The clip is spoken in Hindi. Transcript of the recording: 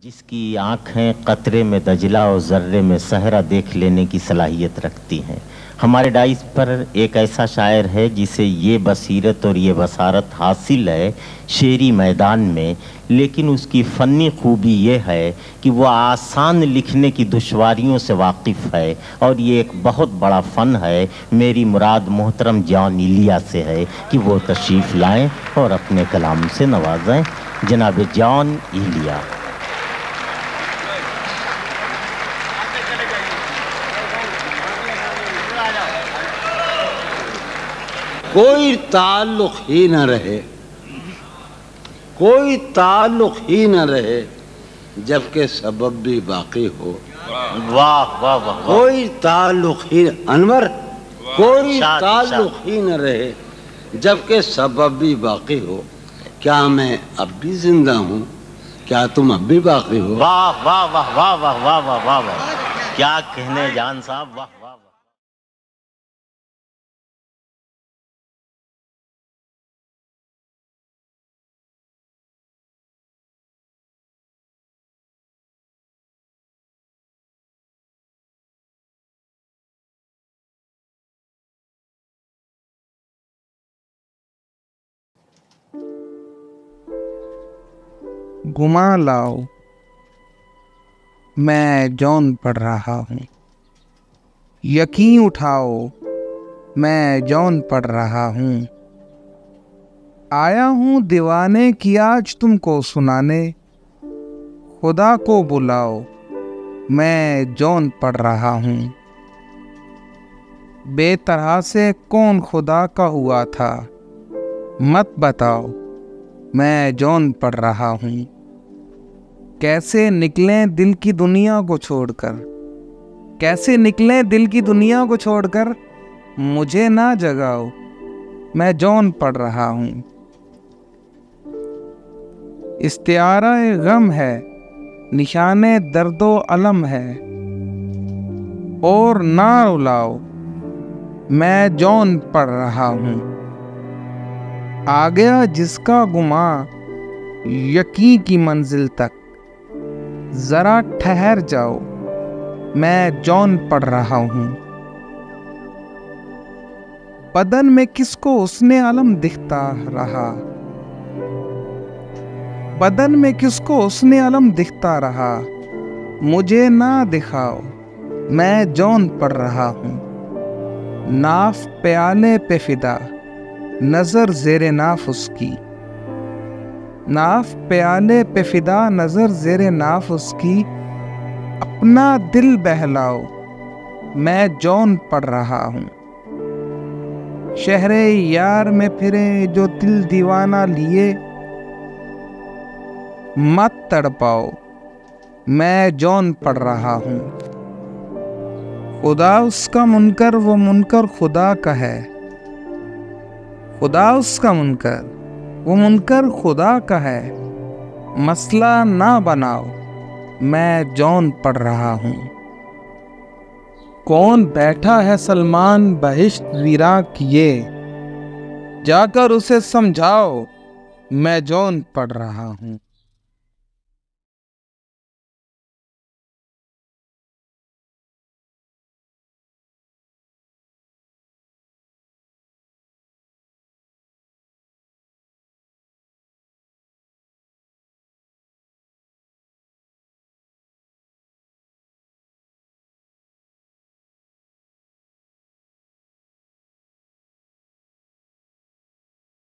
जिसकी आँखें कतरे में दजला और ज़र्रे में सहरा देख लेने की सलाहियत रखती हैं। हमारे डाइस पर एक ऐसा शायर है जिसे ये बसीरत और ये बसारत हासिल है शेरी मैदान में, लेकिन उसकी फ़नी खूबी ये है कि वह आसान लिखने की दुश्वारियों से वाकिफ़ है, और ये एक बहुत बड़ा फ़न है। मेरी मुराद मोहतरम जॉन इलिया से है कि वो तशरीफ़ लाएं और अपने कलाम से नवाजें। जनाब जॉन इलिया। कोई ताल्लुक़ ही न रहे, कोई ताल्लुक़ ही न रहे जबकि सबब भी बाकी हो। वाह वाह वाह। कोई ताल्लुक़ ही अनवर, कोई ताल्लुक़ ही न रहे जबकि सबब भी बाकी हो। क्या मैं अब भी जिंदा हूँ? क्या तुम अब भी बाकी हो? वाह वाह वाह वाह वाह वाह वाह वाह वाह, क्या कहने जान साहब, वाह वाह वाह। घुमा लाओ, मैं जॉन पढ़ रहा हूँ। यकीन उठाओ, मैं जॉन पढ़ रहा हूँ। आया हूँ दीवाने की आज तुमको सुनाने। खुदा को बुलाओ, मैं जॉन पढ़ रहा हूँ। बेतरह से कौन खुदा का हुआ था, मत बताओ, मैं जॉन पढ़ रहा हूँ। कैसे निकलें दिल की दुनिया को छोड़कर, कैसे निकलें दिल की दुनिया को छोड़कर, मुझे ना जगाओ, मैं जॉन पढ़ रहा हूँ। इस्तिआरा गम है, निशाने दर्दो अलम है, और ना रुलाओ, मैं जॉन पढ़ रहा हूँ। आ गया जिसका गुमा यकीन की मंजिल तक, जरा ठहर जाओ, मैं जॉन पढ़ रहा हूँ। बदन में किसको उसने अलम दिखता रहा, बदन में किसको उसने अलम दिखता रहा, मुझे ना दिखाओ, मैं जॉन पढ़ रहा हूँ। नाफ प्याले पे फिदा, नजर जेरे नाफ उसकी, नाफ प्याले पे फिदा, नजर जेरे नाफ उसकी। अपना दिल बहलाओ, मैं जॉन पढ़ रहा हूँ। शहरे यार में फिरे जो दिल दीवाना लिए, मत तड़पाओ, मैं जॉन पढ़ रहा हूँ। खुदा उसका मुनकर, वो मुनकर खुदा का है। खुदा उसका मुनकर, वो मुनकर खुदा का है। मसला ना बनाओ, मैं जॉन पढ़ रहा हूँ। कौन बैठा है सलमान बहिश्त वीरां किए, जाकर उसे समझाओ, मैं जॉन पढ़ रहा हूँ।